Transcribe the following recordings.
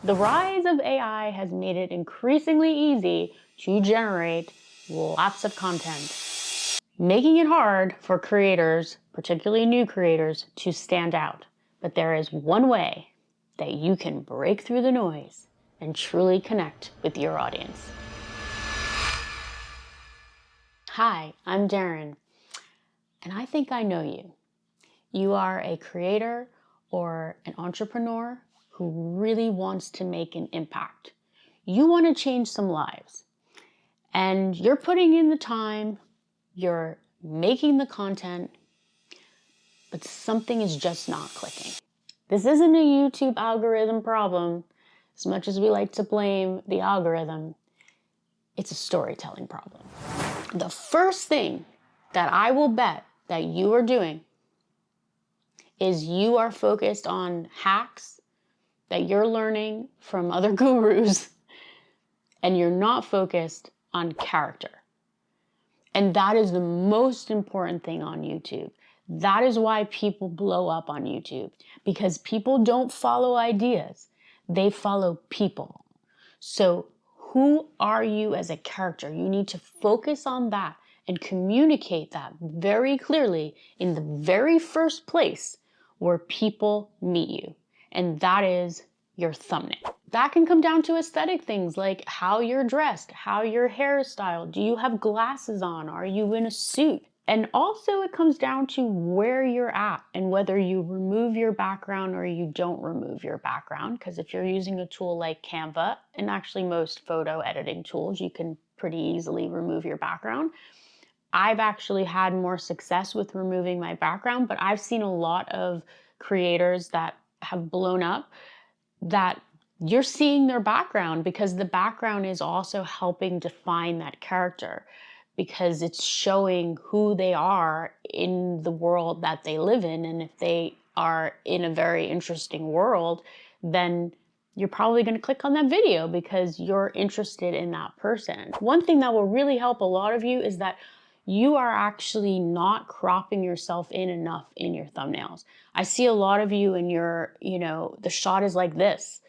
The rise of AI has made it increasingly easy to generate lots of content, making it hard for creators, particularly new creators, to stand out. But there is one way that you can break through the noise and truly connect with your audience. Hi, I'm Daryn, and I think I know you. You are a creator or an entrepreneur who really wants to make an impact. You want to change some lives, and you're putting in the time, you're making the content, but something is just not clicking. This isn't a YouTube algorithm problem, as much as we like to blame the algorithm. It's a storytelling problem. The first thing that I will bet that you are doing is you are focused on hacks that you're learning from other gurus, and you're not focused on character. And that is the most important thing on YouTube. That is why people blow up on YouTube, because people don't follow ideas, they follow people. So who are you as a character? You need to focus on that and communicate that very clearly in the very first place where people meet you. And that is your thumbnail. That can come down to aesthetic things like how you're dressed, how your hair is styled. Do you have glasses on? Are you in a suit? And also it comes down to where you're at and whether you remove your background or you don't remove your background. Because if you're using a tool like Canva, and actually most photo editing tools, you can pretty easily remove your background. I've actually had more success with removing my background, but I've seen a lot of creators that have blown up that you're seeing their background because the background is also helping define that character, because it's showing who they are in the world that they live in. And if they are in a very interesting world, then you're probably going to click on that video because you're interested in that person. One thing that will really help a lot of you is that you are actually not cropping yourself in enough in your thumbnails. I see a lot of you and the shot is like this.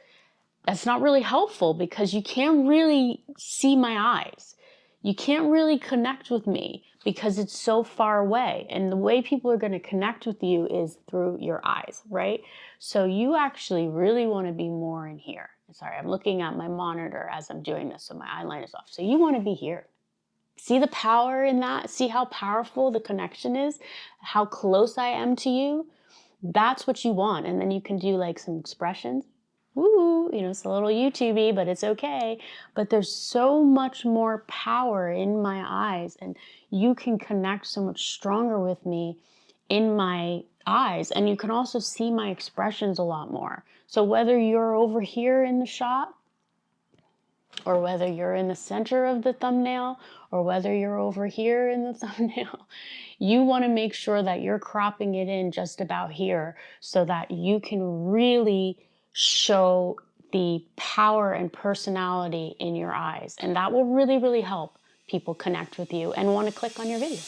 That's not really helpful because you can't really see my eyes. You can't really connect with me because it's so far away. And the way people are going to connect with you is through your eyes, right? So you actually really want to be more in here. Sorry, I'm looking at my monitor as I'm doing this, so my eyeline is off. So you want to be here. See the power in that? See how powerful the connection is? How close I am to you? That's what you want. And then you can do like some expressions. Woo, it's a little YouTubey, but it's okay. But there's so much more power in my eyes, and you can connect so much stronger with me in my eyes. And you can also see my expressions a lot more. So whether you're over here in the shot, or whether you're in the center of the thumbnail, or whether you're over here in the thumbnail, you want to make sure that you're cropping it in just about here so that you can really show the power and personality in your eyes. And that will really, really help people connect with you and want to click on your video.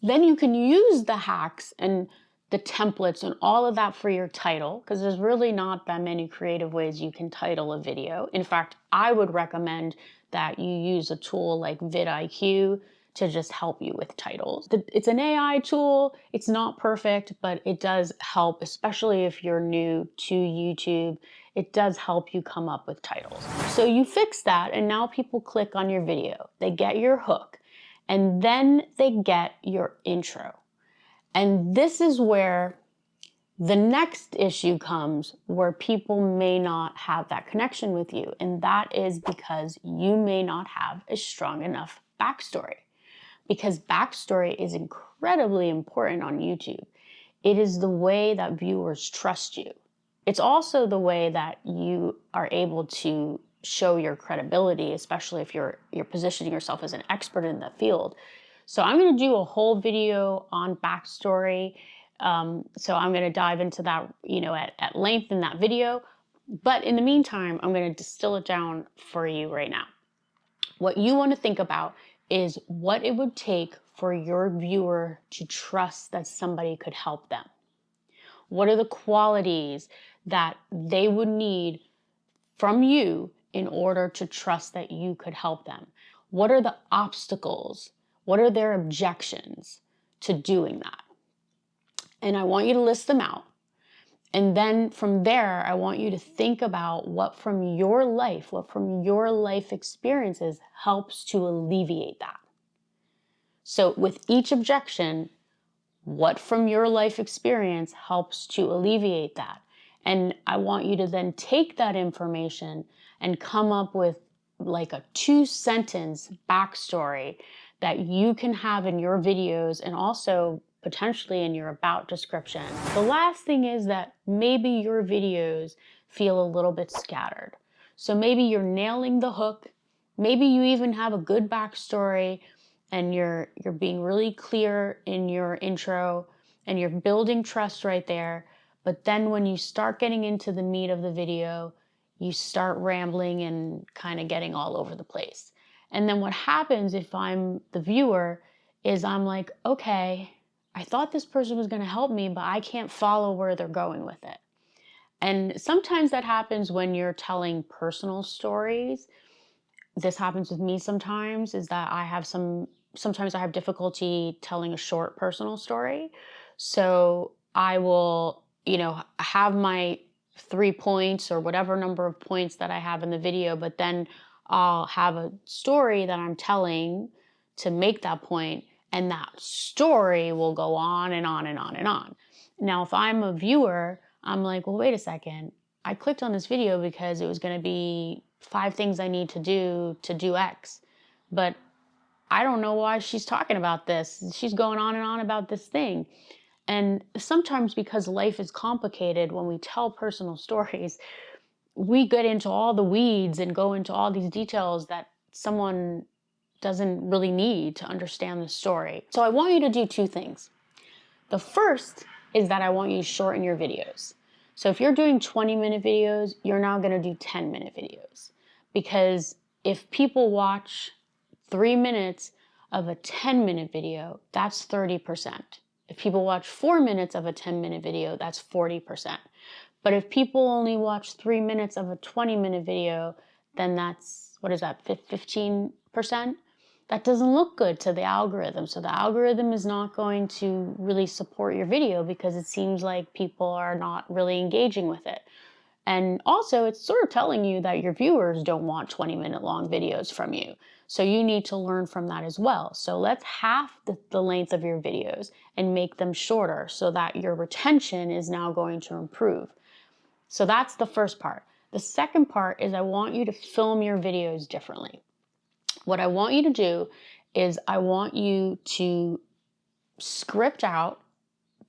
Then you can use the hacks and the templates and all of that for your title, because there's really not that many creative ways you can title a video. In fact, I would recommend that you use a tool like vidIQ to just help you with titles. It's an AI tool. It's not perfect, but it does help, especially if you're new to YouTube. It does help you come up with titles. So you fix that, and now people click on your video. They get your hook, and then they get your intro. And this is where the next issue comes, where people may not have that connection with you. And that is because you may not have a strong enough backstory. Because backstory is incredibly important on YouTube. It is the way that viewers trust you. It's also the way that you are able to show your credibility, especially if you're positioning yourself as an expert in the field. So I'm going to do a whole video on backstory. So I'm going to dive into that, at length in that video. But in the meantime, I'm going to distill it down for you right now. What you want to think about is what it would take for your viewer to trust that somebody could help them. What are the qualities that they would need from you in order to trust that you could help them? What are the obstacles? What are their objections to doing that? And I want you to list them out. And then from there, I want you to think about what from your life experiences helps to alleviate that. So with each objection, what from your life experience helps to alleviate that? And I want you to then take that information and come up with like a 2-sentence backstory that you can have in your videos and also potentially in your about description. The last thing is that maybe your videos feel a little bit scattered. So maybe you're nailing the hook. Maybe you even have a good backstory and you're being really clear in your intro and you're building trust right there. But then when you start getting into the meat of the video, you start rambling and kind of getting all over the place. And then what happens if I'm the viewer is I'm like, okay, I thought this person was going to help me, but I can't follow where they're going with it. And sometimes that happens when you're telling personal stories. This happens with me sometimes, is that sometimes I have difficulty telling a short personal story. So I will, have my 3 points or whatever number of points that I have in the video, but then I'll have a story that I'm telling to make that point, and that story will go on and on and on and on. Now, if I'm a viewer, I'm like, well, wait a second. I clicked on this video because it was going to be 5 things I need to do X. But I don't know why she's talking about this. She's going on and on about this thing. And sometimes because life is complicated, when we tell personal stories, we get into all the weeds and go into all these details that someone doesn't really need to understand the story. So I want you to do 2 things. The first is that I want you to shorten your videos. So if you're doing 20-minute videos, you're now going to do 10-minute videos. Because if people watch 3 minutes of a 10-minute video, that's 30%. If people watch 4 minutes of a 10-minute video, that's 40%. But if people only watch 3 minutes of a 20-minute video, then that's, 15%? That doesn't look good to the algorithm. So the algorithm is not going to really support your video because it seems like people are not really engaging with it. And also it's sort of telling you that your viewers don't want 20-minute long videos from you. So you need to learn from that as well. So let's half the length of your videos and make them shorter so that your retention is now going to improve. So that's the first part. The second part is I want you to film your videos differently. What I want you to do is I want you to script out.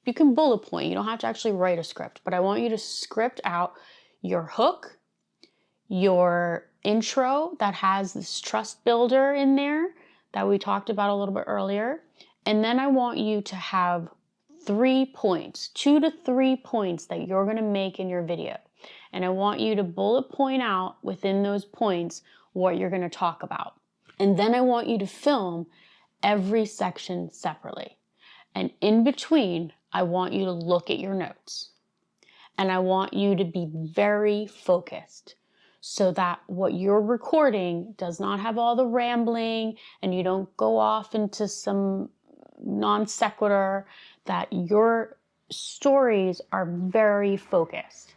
You can bullet point. You don't have to actually write a script, but I want you to script out your hook, your intro that has this trust builder in there that we talked about a little bit earlier. And then I want you to have 3 points, 2 to 3 points that you're going to make in your video. And I want you to bullet point out within those points what you're going to talk about. And then I want you to film every section separately. And in between, I want you to look at your notes. And I want you to be very focused so that what you're recording does not have all the rambling and you don't go off into some non sequitur, that your stories are very focused.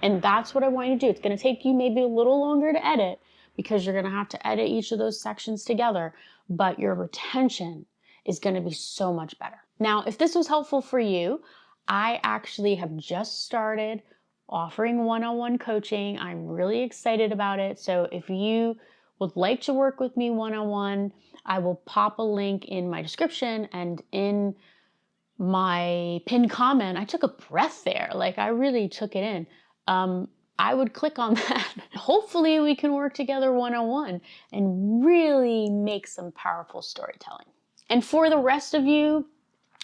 And that's what I want you to do. It's going to take you maybe a little longer to edit because you're going to have to edit each of those sections together, but your retention is going to be so much better. Now, if this was helpful for you, I actually have just started offering one-on-one coaching. I'm really excited about it. So if you would like to work with me one-on-one, I will pop a link in my description and in my pinned comment. I took a breath there. Like I really took it in. I would click on that. Hopefully we can work together one-on-one and really make some powerful storytelling. And for the rest of you,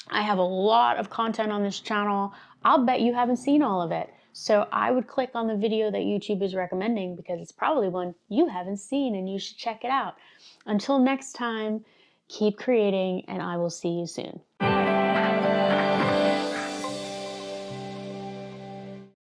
I have a lot of content on this channel. I'll bet you haven't seen all of it. So I would click on the video that YouTube is recommending because it's probably one you haven't seen and you should check it out. Until next time, keep creating and I will see you soon.